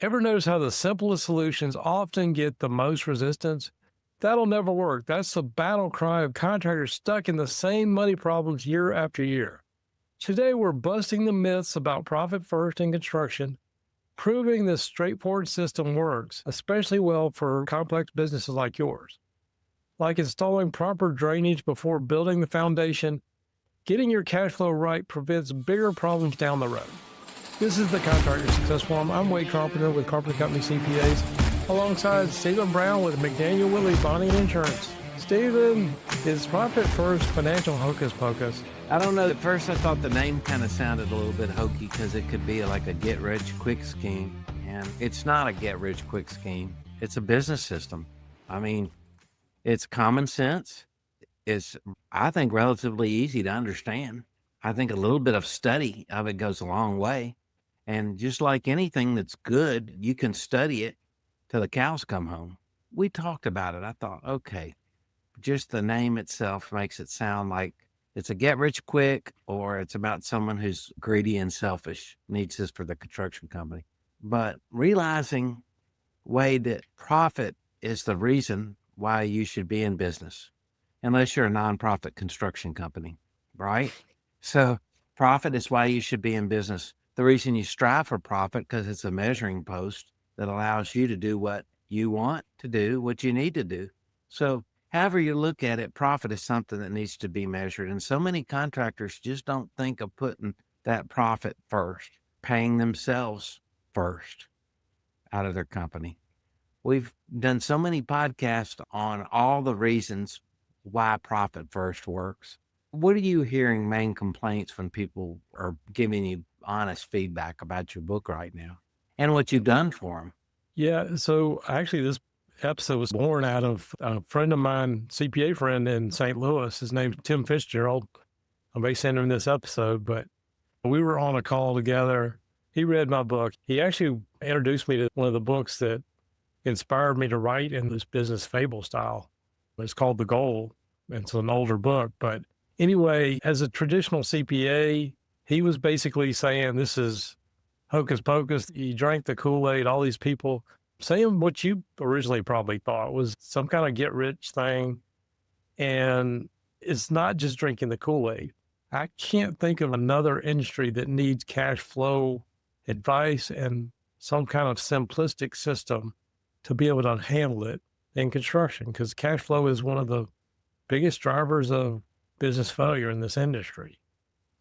Ever notice how the simplest solutions often get the most resistance? That'll never work. That's the battle cry of contractors stuck in the same money problems year after year. Today, we're busting the myths about profit first in construction, proving this straightforward system works, especially well for complex businesses like yours. Like installing proper drainage before building the foundation, getting your cash flow right prevents bigger problems down the road. This is the Contractor Success Forum. I'm Wade Carpenter with Carpenter Company CPAs, alongside Stephen Brown with McDaniel Willey Bonding and Insurance. Stephen, is profit first financial hocus pocus? I don't know. At first, I thought the name kind of sounded a little bit hokey because it could be like a get-rich-quick scheme. And it's not a get-rich-quick scheme. It's a business system. I mean, it's common sense. It's, I think, relatively easy to understand. I think a little bit of study of it goes a long way. And just like anything that's good, you can study it till the cows come home. We talked about it. I thought, okay, just the name itself makes it sound like it's a get rich quick, or it's about someone who's greedy and selfish, needs this for the construction company. But realizing, Wade, that profit is the reason why you should be in business, unless you're a nonprofit construction company, right? So profit is why you should be in business. The reason you strive for profit, because it's a measuring post that allows you to do what you want to do, what you need to do. So however you look at it, profit is something that needs to be measured. And so many contractors just don't think of putting that profit first, paying themselves first out of their company. We've done so many podcasts on all the reasons why profit first works. What are you hearing main complaints when people are giving you honest feedback about your book right now and what you've done for them? Yeah, so actually this episode was born out of a friend of mine, CPA friend in St. Louis. His name's Tim Fitzgerald. I may send him this episode, but we were on a call together. He read my book. He actually introduced me to one of the books that inspired me to write in this business fable style. It's called The Goal. It's an older book, but anyway, as a traditional CPA, he was basically saying this is hocus pocus. You drank the Kool-Aid, all these people saying what you originally probably thought was some kind of get rich thing. And it's not just drinking the Kool-Aid. I can't think of another industry that needs cash flow advice and some kind of simplistic system to be able to handle it in construction, because cash flow is one of the biggest drivers of business failure in this industry.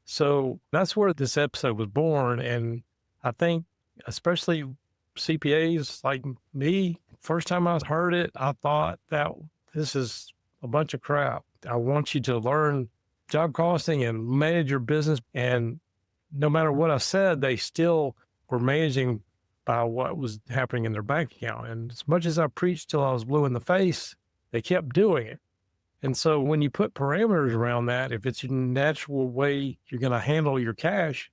So that's where this episode was born. And I think especially CPAs like me, first time I heard it, I thought that this is a bunch of crap. I want you to learn job costing and manage your business. And no matter what I said, they still were managing by what was happening in their bank account. And as much as I preached till I was blue in the face, they kept doing it. And so when you put parameters around that, if it's your natural way you're going to handle your cash,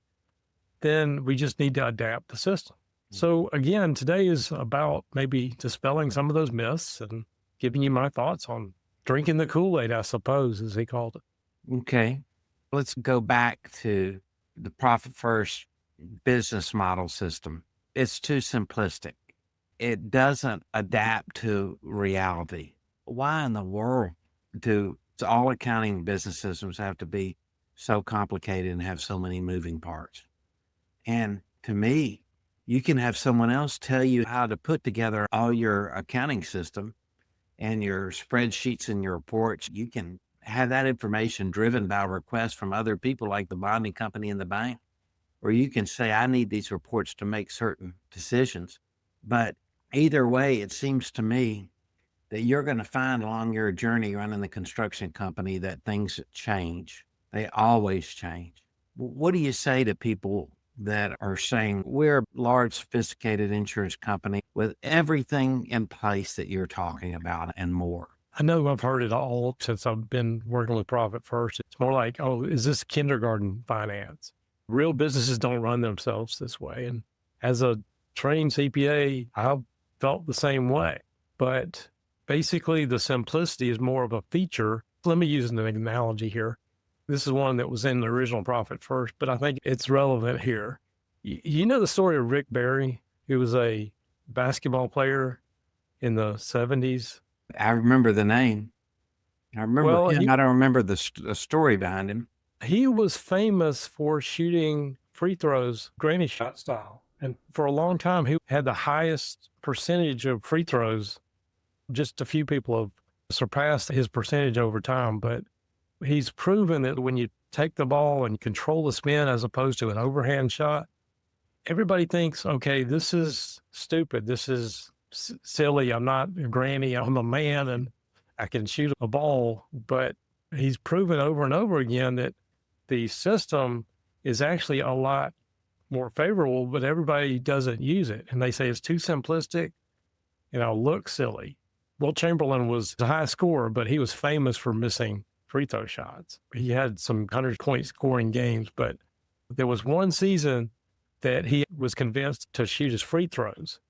then we just need to adapt the system. So again, today is about maybe dispelling some of those myths and giving you my thoughts on drinking the Kool-Aid, I suppose, as he called it. Okay. Let's go back to the profit first business model system. It's too simplistic. It doesn't adapt to reality. Why in the world do all accounting business systems have to be so complicated and have so many moving parts? And to me, you can have someone else tell you how to put together all your accounting system and your spreadsheets and your reports. You can have that information driven by requests from other people like the bonding company and the bank, or you can say, I need these reports to make certain decisions. But either way, it seems to me that you're going to find along your journey running the construction company that things change. They always change. What do you say to people that are saying, we're a large, sophisticated insurance company with everything in place that you're talking about and more? I know I've heard it all since I've been working with Profit First. It's more like, oh, is this kindergarten finance? Real businesses don't run themselves this way. And as a trained CPA, I felt the same way. But basically, the simplicity is more of a feature. Let me use an analogy here. This is one that was in the original Profit First, but I think it's relevant here. You know the story of Rick Barry, who was a basketball player in the 70s. I remember the name. I remember Well, him. I don't remember the story behind him. he was famous for shooting free throws, granny shot style. And for a long time, he had the highest percentage of free throws. Just a few people have surpassed his percentage over time, but he's proven that when you take the ball and control the spin as opposed to an overhand shot, everybody thinks, okay, this is stupid. This is silly. I'm not a granny. I'm a man and I can shoot a ball. But he's proven over and over again that the system is actually a lot more favorable, but everybody doesn't use it. And they say it's too simplistic and I'll look silly. Will Chamberlain was a high scorer, but he was famous for missing free throw shots. He had some 100-point scoring games, but there was one season that he was convinced to shoot his free throws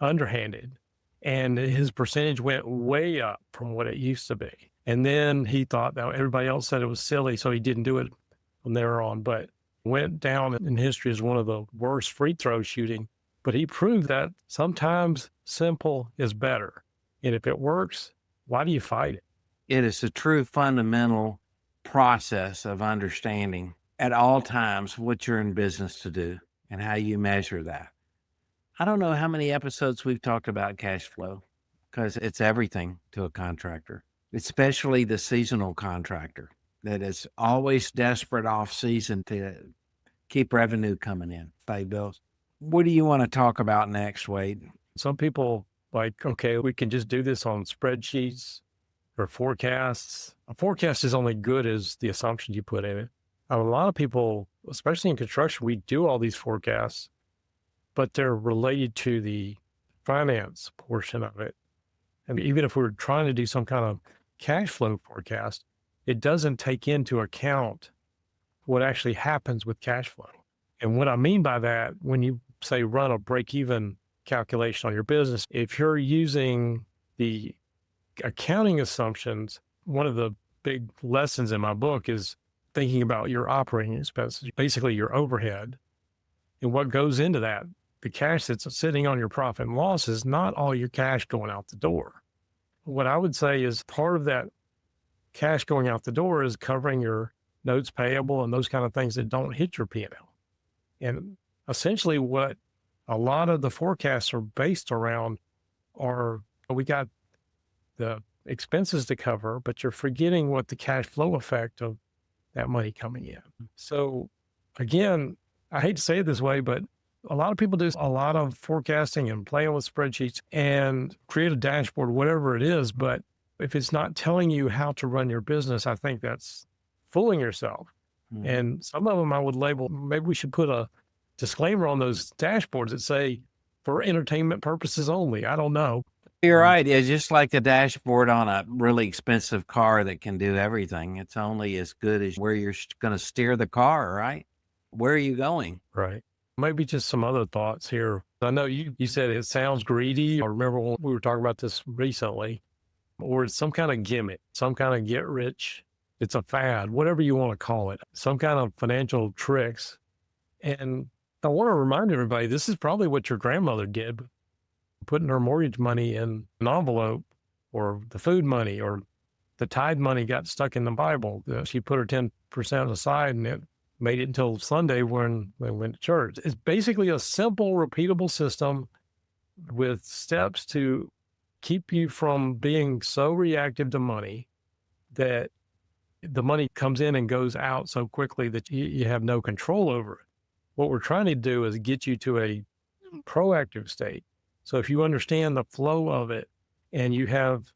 underhanded, and his percentage went way up from what it used to be. And then he thought that everybody else said it was silly, so he didn't do it from there on, but went down in history as one of the worst free throw shooting. But he proved that sometimes simple is better. And if it works, why do you fight it? It is a true fundamental process of understanding at all times what you're in business to do and how you measure that. I don't know how many episodes we've talked about cash flow because it's everything to a contractor, especially the seasonal contractor that is always desperate off season to keep revenue coming in, pay bills. What do you want to talk about next, Wade? Some people like, okay, we can just do this on spreadsheets or forecasts. A forecast is only good as the assumptions you put in it. A lot of people, especially in construction, we do all these forecasts, but they're related to the finance portion of it. And even if we're trying to do some kind of cash flow forecast, it doesn't take into account what actually happens with cash flow. And what I mean by that, when you say run a break-even calculation on your business, if you're using the accounting assumptions, one of the big lessons in my book is thinking about your operating expenses, basically your overhead, and what goes into that. The cash that's sitting on your profit and loss is not all your cash going out the door. What I would say is part of that cash going out the door is covering your notes payable and those kind of things that don't hit your P&L. And essentially what a lot of the forecasts are based around are, we got the expenses to cover, but you're forgetting what the cash flow effect of that money coming in. So again, I hate to say it this way, but a lot of people do a lot of forecasting and playing with spreadsheets and create a dashboard, whatever it is. But if it's not telling you how to run your business, I think that's fooling yourself. Mm-hmm. And some of them I would label, maybe we should put a disclaimer on those dashboards that say for entertainment purposes only. I don't know. You're right. It's just like a dashboard on a really expensive car that can do everything. It's only as good as where you're going to steer the car, right? Where are you going? Right. Maybe just some other thoughts here. I know you said it sounds greedy. I remember when we were talking about this recently, or it's some kind of gimmick, some kind of get rich. It's a fad, whatever you want to call it, some kind of financial tricks. And I want to remind everybody, this is probably what your grandmother did, putting her mortgage money in an envelope, or the food money, or the tithe money got stuck in the Bible. She put her 10% aside and it made it until Sunday when they went to church. It's basically a simple, repeatable system with steps to keep you from being so reactive to money that the money comes in and goes out so quickly that you have no control over it. What we're trying to do is get you to a proactive state. So if you understand the flow of it and you have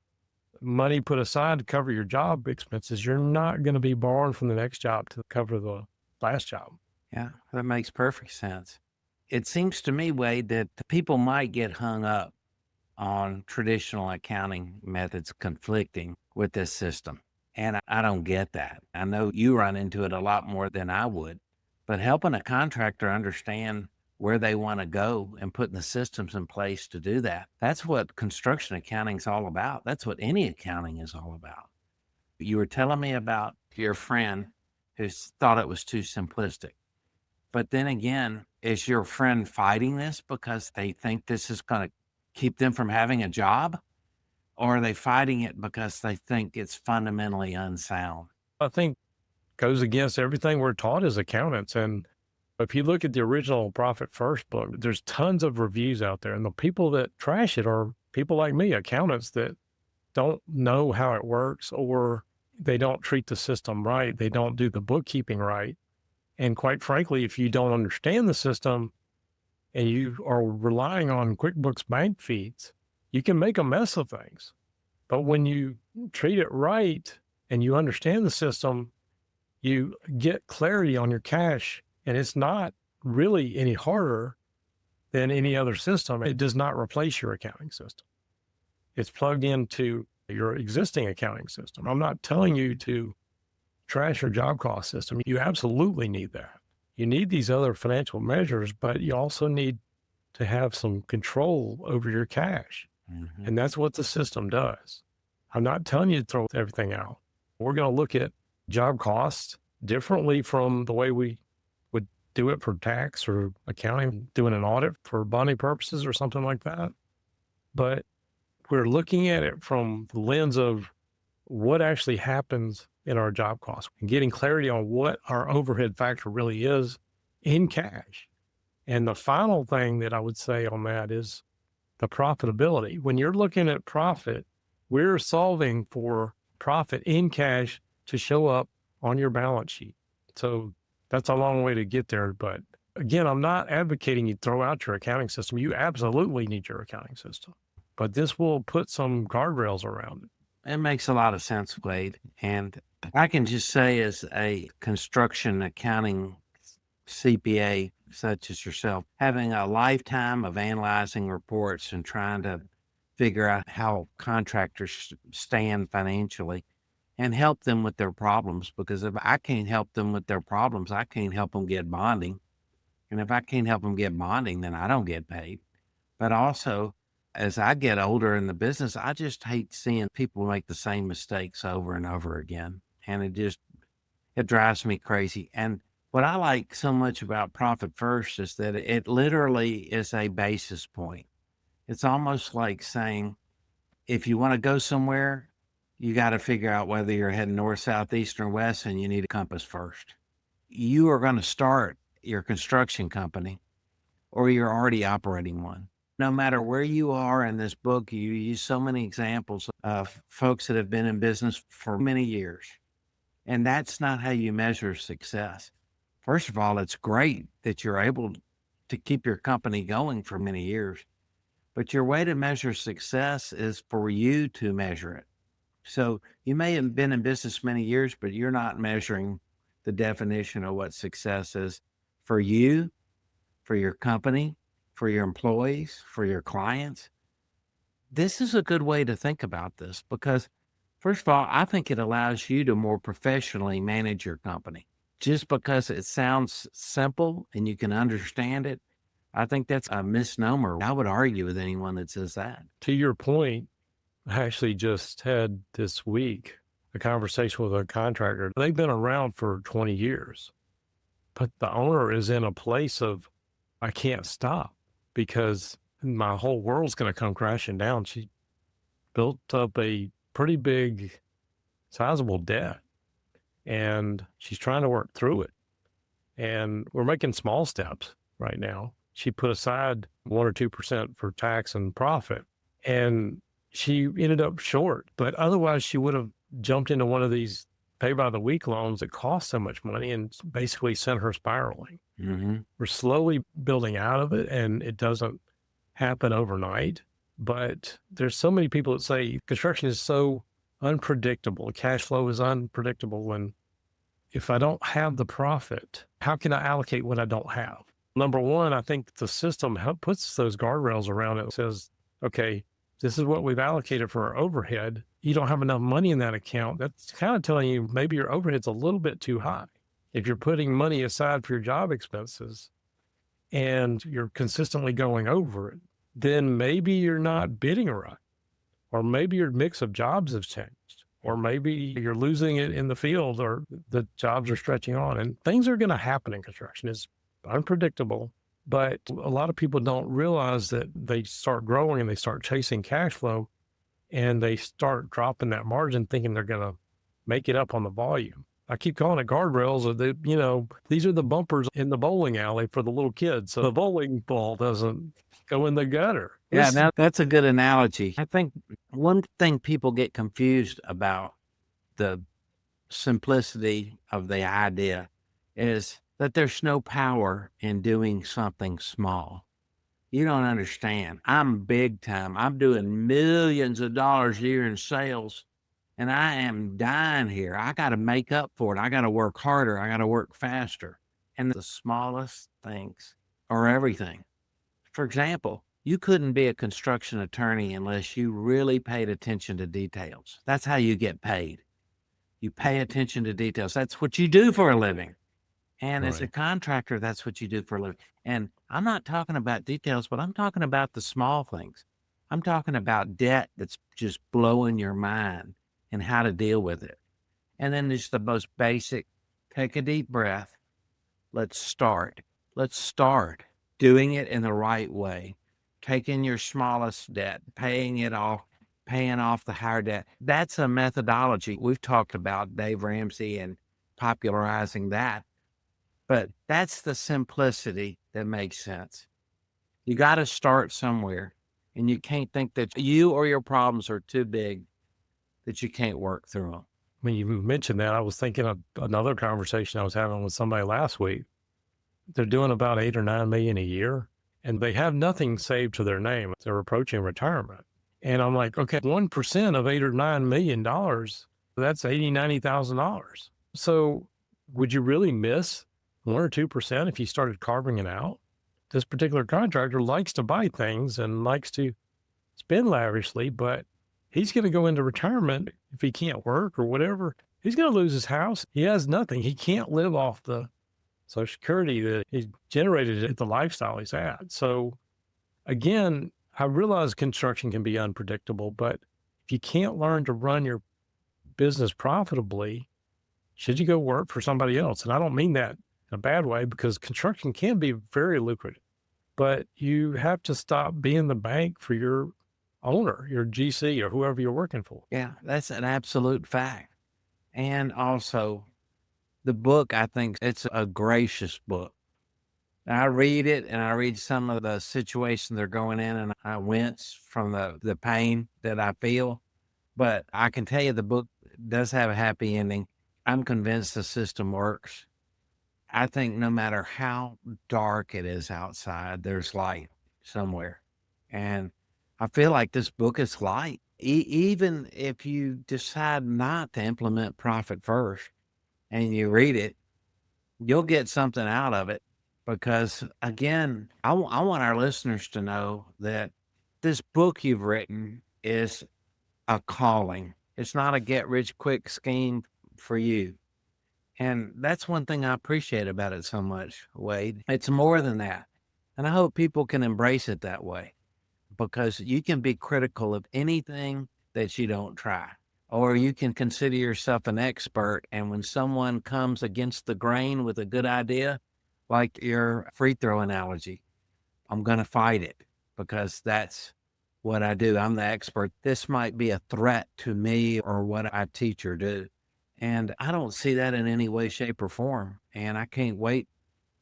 money put aside to cover your job expenses, you're not going to be borrowing from the next job to cover the last job. Yeah, that makes perfect sense. It seems to me, Wade, that people might get hung up on traditional accounting methods conflicting with this system. And I don't get that. I know you run into it a lot more than I would, but helping a contractor understand where they want to go and putting the systems in place to do that, that's what construction accounting is all about. That's what any accounting is all about. You were telling me about your friend who thought it was too simplistic. But then again, is your friend fighting this because they think this is going to keep them from having a job? Or are they fighting it because they think it's fundamentally unsound? I think goes against everything we're taught as accountants. And if you look at the original Profit First book, there's tons of reviews out there. And the people that trash it are people like me, accountants that don't know how it works, or they don't treat the system right. They don't do the bookkeeping right. And quite frankly, if you don't understand the system and you are relying on QuickBooks bank feeds, you can make a mess of things. But when you treat it right and you understand the system, you get clarity on your cash, and it's not really any harder than any other system. It does not replace your accounting system. It's plugged into your existing accounting system. I'm not telling you to trash your job cost system. You absolutely need that. You need these other financial measures, but you also need to have some control over your cash. Mm-hmm. And that's what the system does. I'm not telling you to throw everything out. We're going to look at job costs differently from the way we would do it for tax or accounting, doing an audit for bonding purposes or something like that. But we're looking at it from the lens of what actually happens in our job costs and getting clarity on what our overhead factor really is in cash. And the final thing that I would say on that is the profitability. When you're looking at profit, we're solving for profit in cash to show up on your balance sheet. So that's a long way to get there. But again, I'm not advocating you throw out your accounting system. You absolutely need your accounting system, but this will put some guardrails around it. It makes a lot of sense, Wade. And I can just say, as a construction accounting CPA such as yourself, having a lifetime of analyzing reports and trying to figure out how contractors stand financially and help them with their problems. Because if I can't help them with their problems, I can't help them get bonding. And if I can't help them get bonding, then I don't get paid. But also, as I get older in the business, I just hate seeing people make the same mistakes over and over again. And it drives me crazy. And what I like so much about Profit First is that it literally is a basis point. It's almost like saying, if you want to go somewhere, you got to figure out whether you're heading north, south, east, or west, and you need a compass first. You are going to start your construction company, or you're already operating one. No matter where you are in this book, you use so many examples of folks that have been in business for many years. And that's not how you measure success. First of all, it's great that you're able to keep your company going for many years, but your way to measure success is for you to measure it. So you may have been in business many years, but you're not measuring the definition of what success is for you, for your company, for your employees, for your clients. This is a good way to think about this because, first of all, I think it allows you to more professionally manage your company. Just because it sounds simple and you can understand it, I think that's a misnomer. I would argue with anyone that says that. To your point, I actually just had this week a conversation with a contractor. They've been around for 20 years, but the owner is in a place of, I can't stop because my whole world's going to come crashing down. She built up a pretty big, sizable debt, and she's trying to work through it. And we're making small steps right now. She put aside 1 or 2% for tax and profit, and she ended up short. But otherwise, she would have jumped into one of these pay by the week loans that cost so much money and basically sent her spiraling. Mm-hmm. We're slowly building out of it, and it doesn't happen overnight. But there's so many people that say construction is so unpredictable. Cash flow is unpredictable. And if I don't have the profit, how can I allocate what I don't have? Number one, I think the system puts those guardrails around it. It says, okay, this is what we've allocated for our overhead. You don't have enough money in that account. That's kind of telling you maybe your overhead's a little bit too high. If you're putting money aside for your job expenses and you're consistently going over it, then maybe you're not bidding right. Or maybe your mix of jobs has changed. Or maybe you're losing it in the field or the jobs are stretching on. And things are going to happen in construction. It's unpredictable. But a lot of people don't realize that they start growing and they start chasing cash flow and they start dropping that margin thinking they're going to make it up on the volume. I keep calling it guardrails. Or these are the bumpers in the bowling alley for the little kids. So the bowling ball doesn't go in the gutter. Yeah, now that's a good analogy. I think one thing people get confused about the simplicity of the idea is that there's no power in doing something small. You don't understand. I'm big time. I'm doing millions of dollars a year in sales, and I am dying here. I got to make up for it. I got to work harder. I got to work faster. And the smallest things are everything. For example, you couldn't be a construction attorney unless you really paid attention to details. That's how you get paid. You pay attention to details. That's what you do for a living. And as a Right. contractor, that's what you do for a living. And I'm not talking about details, but I'm talking about the small things. I'm talking about debt that's just blowing your mind and how to deal with it. And then there's the most basic, take a deep breath. Let's start. Let's start doing it in the right way. Taking your smallest debt, paying it off, paying off the higher debt. That's a methodology. We've talked about Dave Ramsey and popularizing that. But that's the simplicity that makes sense. You got to start somewhere, and you can't think that you or your problems are too big that you can't work through them. When you mentioned that, I was thinking of another conversation I was having with somebody last week. They're doing about 8 or 9 million a year, and they have nothing saved to their name. They're approaching retirement. And I'm like, okay, 1% of $8 or $9 million, that's $80,000, $90,000. So would you really miss 1 or 2% if you started carving it out? This particular contractor likes to buy things and likes to spend lavishly, but he's going to go into retirement if he can't work or whatever. He's going to lose his house. He has nothing. He can't live off the Social Security that he generated at the lifestyle he's at. So again, I realize construction can be unpredictable, but if you can't learn to run your business profitably, should you go work for somebody else? And I don't mean that in a bad way, because construction can be very lucrative, but you have to stop being the bank for your owner, your GC, or whoever you're working for. Yeah, that's an absolute fact. And also, the book, I think it's a gracious book. I read it and I read some of the situation they're going in, and I wince from the pain that I feel. But I can tell you the book does have a happy ending. I'm convinced the system works. I think no matter how dark it is outside, there's light somewhere. And I feel like this book is light. Even if you decide not to implement profit first and you read it, you'll get something out of it. Because again, I want our listeners to know that this book you've written is a calling. It's not a get rich quick scheme for you. And that's one thing I appreciate about it so much, Wade. It's more than that. And I hope people can embrace it that way, because you can be critical of anything that you don't try, or you can consider yourself an expert. And when someone comes against the grain with a good idea, like your free throw analogy, I'm going to fight it because that's what I do. I'm the expert. This might be a threat to me or what I teach or do. And I don't see that in any way, shape, or form. And I can't wait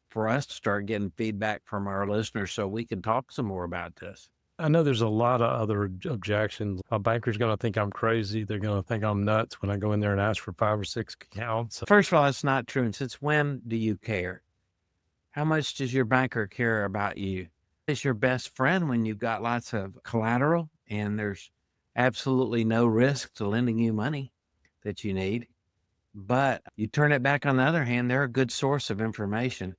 for us to start getting feedback from our listeners so we can talk some more about this. I know there's a lot of other objections. A banker's going to think I'm crazy. They're going to think I'm nuts when I go in there and ask for 5 or 6 accounts. First of all, it's not true. And since when do you care? How much does your banker care about you? It's your best friend when you've got lots of collateral and there's absolutely no risk to lending you money that you need. But you turn it back on the other hand, they're a good source of information.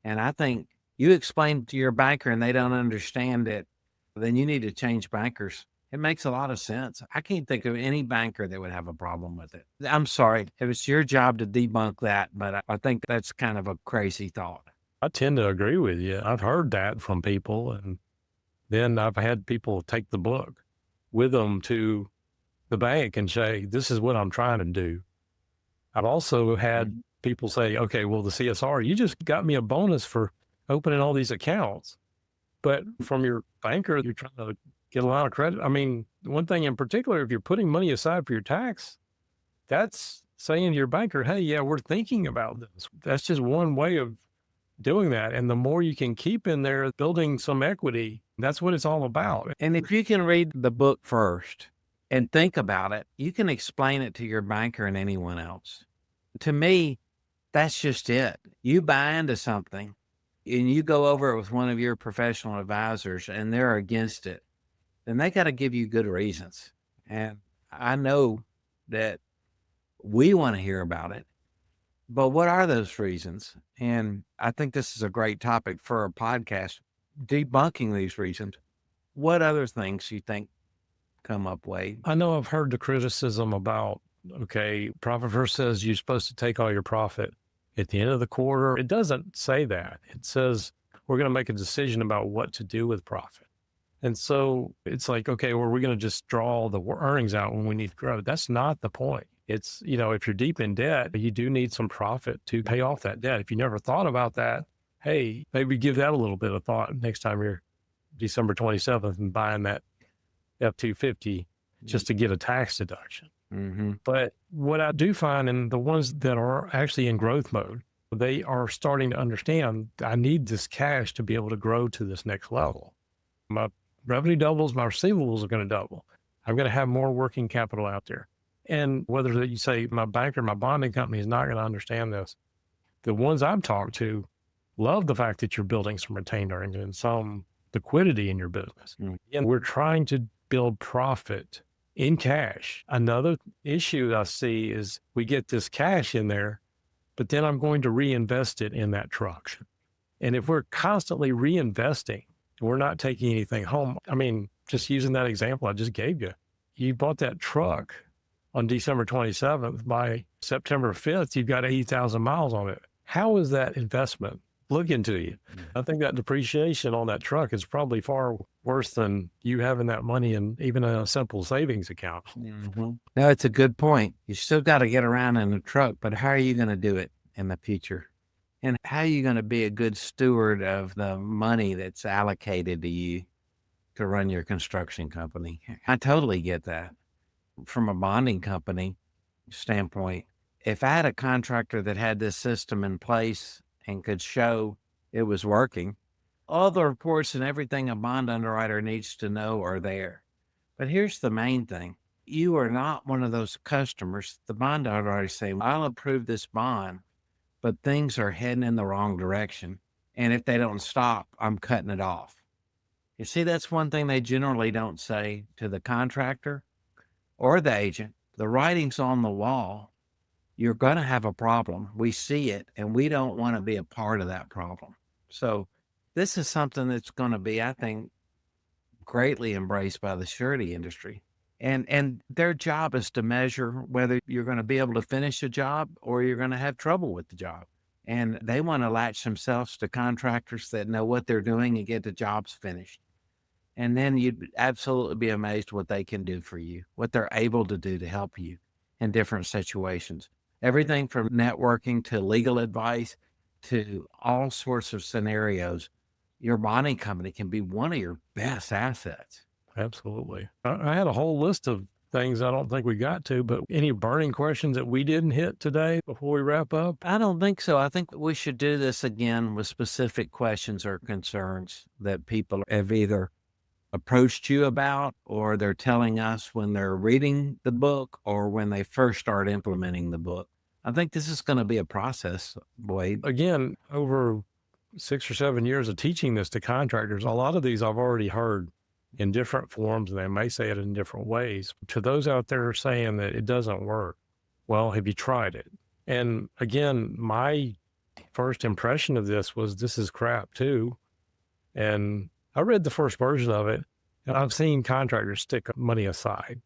And I think you explain to your banker and they don't understand it, then you need to change bankers. It makes a lot of sense. I can't think of any banker that would have a problem with it. I'm sorry, it was your job to debunk that, but I think that's kind of a crazy thought. I tend to agree with you. I've heard that from people, and then I've had people take the book with them to the bank and say, this is what I'm trying to do. I've also had people say, okay, well, the CSR, you just got me a bonus for opening all these accounts. But from your banker, you're trying to get a lot of credit. I mean, one thing in particular, if you're putting money aside for your tax, that's saying to your banker, hey, yeah, we're thinking about this. That's just one way of doing that. And the more you can keep in there, building some equity, that's what it's all about. And if you can read the book first and think about it, you can explain it to your banker and anyone else. To me, that's just it. You buy into something and you go over it with one of your professional advisors and they're against it, then they got to give you good reasons. And I know that we want to hear about it, but what are those reasons? And I think this is a great topic for a podcast, debunking these reasons. What other things you think come up, Wade? I know I've heard the criticism about, okay, Profit First says you're supposed to take all your profit at the end of the quarter. It doesn't say that. It says we're going to make a decision about what to do with profit. And so it's like, okay, well, we're going to just draw the earnings out when we need to grow. That's not the point. It's, if you're deep in debt, you do need some profit to pay off that debt. If you never thought about that, hey, maybe give that a little bit of thought next time you're December 27th and buying that F-250 just to get a tax deduction. Mm-hmm. But what I do find in the ones that are actually in growth mode, they are starting to understand I need this cash to be able to grow to this next level. My revenue doubles, my receivables are going to double. I'm going to have more working capital out there. And whether you say my banker, my bonding company is not going to understand this, the ones I've talked to love the fact that you're building some retained earnings and some liquidity in your business. Mm. And we're trying to build profit in cash. Another issue I see is we get this cash in there, but then I'm going to reinvest it in that truck. And if we're constantly reinvesting, we're not taking anything home. I mean, just using that example I just gave you, you bought that truck on December 27th. By September 5th, you've got 80,000 miles on it. How is that investment looking to you? I think that depreciation on that truck is probably far worse than you having that money in even a simple savings account. Mm-hmm. No, it's a good point. You still got to get around in a truck, but how are you going to do it in the future? And how are you going to be a good steward of the money that's allocated to you to run your construction company? I totally get that. From a bonding company standpoint, if I had a contractor that had this system in place and could show it was working, all the reports and everything a bond underwriter needs to know are there. But here's the main thing. You are not one of those customers. The bond underwriter say, I'll approve this bond, but things are heading in the wrong direction. And if they don't stop, I'm cutting it off. You see, that's one thing they generally don't say to the contractor or the agent. The writing's on the wall. You're going to have a problem. We see it, and we don't want to be a part of that problem. So this is something that's going to be, I think, greatly embraced by the surety industry. And their job is to measure whether you're going to be able to finish a job or you're going to have trouble with the job. And they want to latch themselves to contractors that know what they're doing and get the jobs finished. And then you'd absolutely be amazed what they can do for you, what they're able to do to help you in different situations. Everything from networking to legal advice to all sorts of scenarios. Your bonding company can be one of your best assets. Absolutely. I had a whole list of things I don't think we got to, but any burning questions that we didn't hit today before we wrap up? I don't think so. I think we should do this again with specific questions or concerns that people have either approached you about, or they're telling us when they're reading the book or when they first start implementing the book. I think this is going to be a process, Wade. Again, over 6 or 7 years of teaching this to contractors, a lot of these I've already heard in different forms, and they may say it in different ways. To those out there saying that it doesn't work, well, have you tried it? And again, my first impression of this was, this is crap too. And I read the first version of it, and I've seen contractors stick money aside.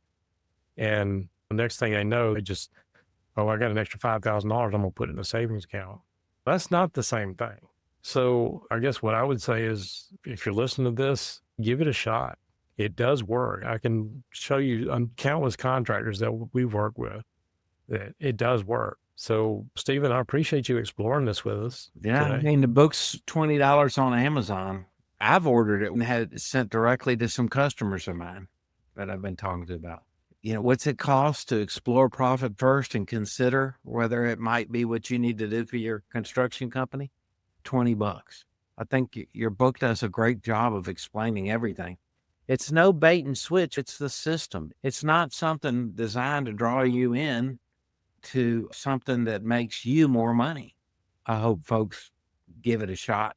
And the next thing I know, they just, I got an extra $5,000, I'm going to put it in a savings account. That's not the same thing. So I guess what I would say is, if you're listening to this, give it a shot. It does work. I can show you countless contractors that we've worked with that it does work. So, Stephen, I appreciate you exploring this with us Yeah, I today. mean, the book's $20 on Amazon. I've ordered it and had it sent directly to some customers of mine that I've been talking to about. What's it cost to explore profit first and consider whether it might be what you need to do for your construction company? $20. I think your book does a great job of explaining everything. It's no bait and switch. It's the system. It's not something designed to draw you in to something that makes you more money. I hope folks give it a shot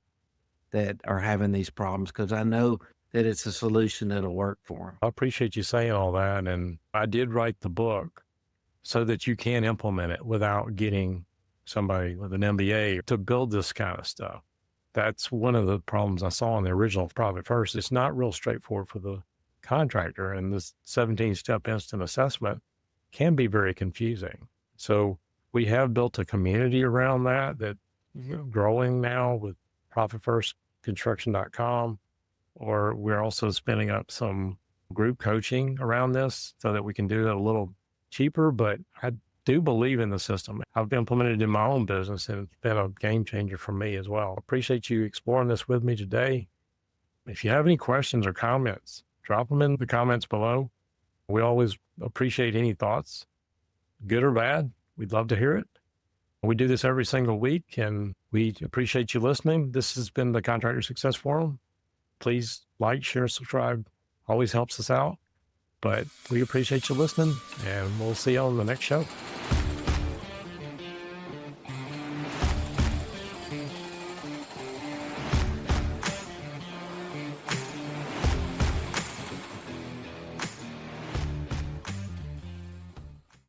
that are having these problems, because I know that it's a solution that'll work for them. I appreciate you saying all that. And I did write the book so that you can implement it without getting somebody with an MBA to build this kind of stuff. That's one of the problems I saw in the original Profit First. It's not real straightforward for the contractor, and this 17-step instant assessment can be very confusing. So we have built a community around that growing now with profitfirstconstruction.com, or we're also spinning up some group coaching around this so that we can do it a little cheaper. But I do believe in the system. I've implemented it in my own business, and it's been a game changer for me as well. Appreciate you exploring this with me today. If you have any questions or comments, drop them in the comments below. We always appreciate any thoughts, good or bad. We'd love to hear it. We do this every single week, and we appreciate you listening. This has been the Contractor Success Forum. Please like, share, subscribe. Always helps us out. But we appreciate you listening, and we'll see you on the next show.